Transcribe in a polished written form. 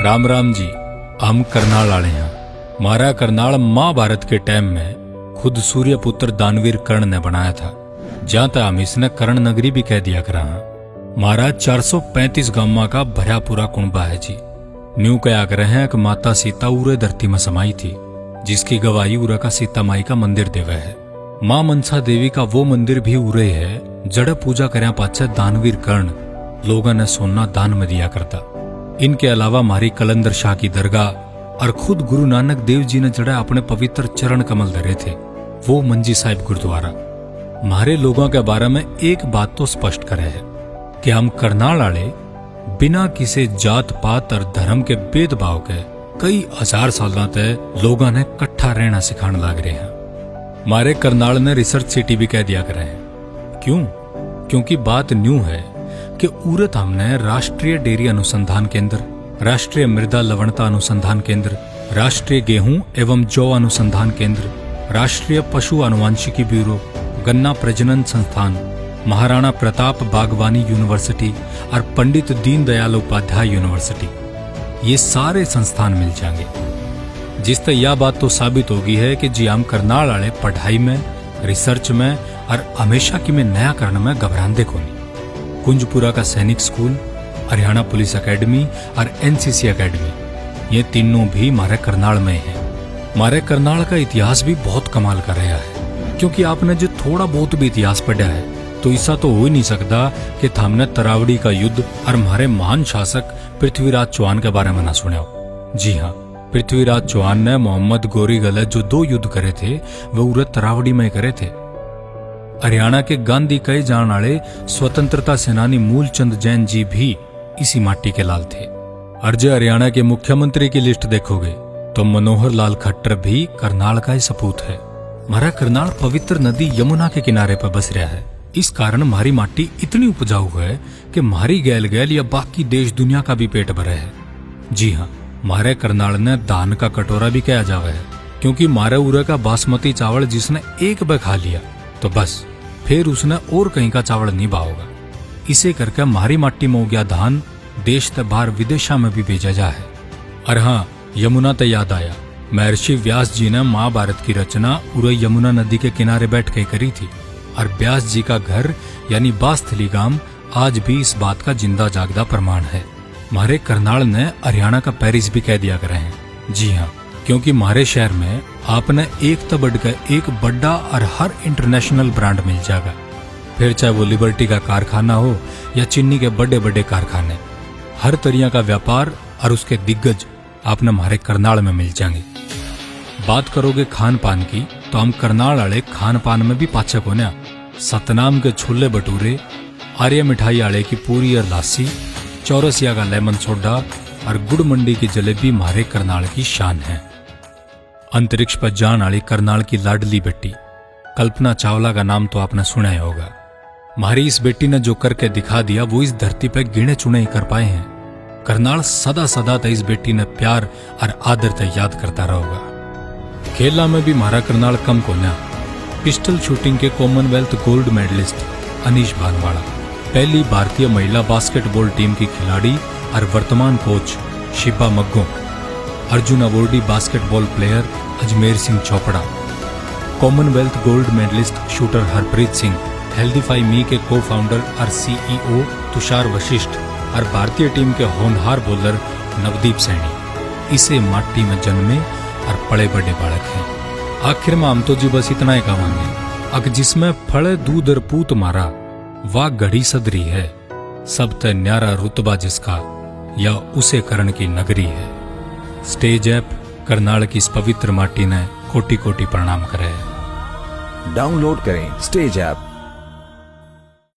राम राम जी। हम करनाल आले हैं। मारा करनाल महाभारत के टाइम में खुद सूर्यपुत्र दानवीर कर्ण ने बनाया था। जहां तक हम इसने कर्ण नगरी भी कह दिया करा है। मारा 435 गांव का भरा पूरा कुंबा है जी। न्यू कया कर रहे हैं कि माता सीता उरे धरती में समाई थी, जिसकी गवाही उरा का सीता माई का मंदिर देवे है। मां मनसा देवी का वो मंदिर भी उरे है जड़ पूजा करया पाछे दानवीर कर्ण लोगों ने सोना दान में दिया करता। इनके अलावा मारी कलंदर शाह की दरगाह और खुद गुरु नानक देव जी ने जड़ा अपने पवित्र चरण कमल धरे थे, वो मंजी साहिब गुरुद्वारा। मारे लोगों के बारे में एक बात तो स्पष्ट करे है कि हम करनाल आले बिना किसी जात पात और धर्म के भेदभाव के कई हजार सालों तक लोगों ने कट्ठा रहना सिखाने लग रहे हैं। मारे करनाल ने रिसर्च सिटी भी कह दिया करे हैं। क्यों? क्योंकि बात न्यू है कि उरत हमने राष्ट्रीय डेयरी अनुसंधान केंद्र, राष्ट्रीय मृदा लवणता अनुसंधान केंद्र, राष्ट्रीय गेहूं एवं जौ अनुसंधान केंद्र, राष्ट्रीय पशु आनुवांशिकी ब्यूरो, गन्ना प्रजनन संस्थान, महाराणा प्रताप बागवानी यूनिवर्सिटी और पंडित दीनदयाल उपाध्याय यूनिवर्सिटी, ये सारे संस्थान मिल जाएंगे। जिससे यह बात तो साबित होगी है कि जी हम करनाल वाले पढ़ाई में, रिसर्च में और हमेशा की में नया करने में घबराते को नहीं। कुंजपुरा का सैनिक स्कूल, हरियाणा पुलिस एकेडमी और एनसीसी एकेडमी, ये तीनों भी हमारे करनाल में है। हमारे करनाल का इतिहास भी बहुत कमाल का रहा है, क्योंकि आपने जो थोड़ा बहुत भी इतिहास पढ़ा है तो ऐसा तो हो ही नहीं सकता कि हमने तरावड़ी का युद्ध और हमारे महान शासक पृथ्वीराज चौहान के बारे में ना सुना हो। जी हाँ, पृथ्वीराज चौहान ने मोहम्मद गोरी गले जो 2 युद्ध करे थे वो उरे तरावड़ी में करे थे। हरियाणा के गांधी कहे जाने वाले स्वतंत्रता सेनानी मूलचंद जैन जी भी इसी माटी के लाल थे। और जो हरियाणा के मुख्यमंत्री की लिस्ट देखोगे तो मनोहर लाल खट्टर भी करनाल का ही सपूत है। हमारा करनाल पवित्र नदी यमुना के किनारे पर बस रहा है। इस कारण हमारी माटी इतनी उपजाऊ है कि हमारी गैल गैल या बाकी देश दुनिया का भी पेट भरे है। जी हाँ, हमारे करनाल ने दान का कटोरा भी कहा जावे है, क्योंकि मारे उरे का बासमती चावल जिसने एक बार खा लिया तो बस फिर उसने और कहीं का चावल नहीं भाओगा। इसे करके हमारी माटी में हो गया धान देश से बाहर विदेशा में भी भेजा जा है। और हाँ, यमुना तो याद आया, महर्षि व्यास जी ने महाभारत की रचना उरे यमुना नदी के किनारे बैठ के करी थी। और व्यास जी का घर यानी बास्थली गांव आज भी इस बात का जिंदा जागदा प्रमाण है। हमारे करनाल ने हरियाणा का पेरिस भी कह दिया करे हैं। जी हाँ, क्योंकि हमारे शहर में आपने एक तो बढ़कर एक बड़ा और हर इंटरनेशनल ब्रांड मिल जाएगा। फिर चाहे वो लिबर्टी का कारखाना हो या चीनी के बड़े बड़े कारखाने, हर तरह का व्यापार और उसके दिग्गज आपने हमारे करनाल में मिल जाएंगे। बात करोगे खान पान की तो हम करनाल वाले खान पान में भी पाछे को ना। सतनाम के छोले भटूरे, आर्य मिठाई आले की पूरी और लासी, चौरसिया का लेमन सोडा और गुड़ मंडी की जलेबी हमारे करनाल की शान है। अंतरिक्ष पर जान वाली करनाल की लाडली बेटी कल्पना चावला का नाम तो आपने सुना ही होगा। हमारी इस बेटी ने जो करके दिखा दिया वो इस धरती पे गिने चुने ही कर पाए हैं। करनाल सदा सदा तक इस बेटी ने प्यार और आदर तक याद करता रहेगा। खेला में भी हमारा करनाल कम को ना। पिस्टल शूटिंग के Commonwealth gold medallist Anish Bhanwala, पहली भारतीय महिला बास्केटबॉल टीम की खिलाड़ी और वर्तमान coach Shiba Maggon, Arjuna awardee basketball player Ajmer Singh Chopra, Commonwealth gold medallist shooter Harpreet Singh, Healthify me के को फाउंडर और सीईओ तुषार वशिष्ठ और भारतीय टीम के होनहार बॉलर नवदीप सैनी इसे माटी में जन्मे और पड़े बड़े बालक हैं। आखिर में हम तो जी बस इतना ही कहेंगे, अग जिसमें फड़े दूध और पूत मारा वाह घड़ी सदरी है, सब ते न्यारा रुतबा जिसका या उसे करण की नगरी है। स्टेज ऐप करनाल की इस पवित्र माटी ने कोटि कोटि प्रणाम करे। डाउनलोड करें स्टेज ऐप।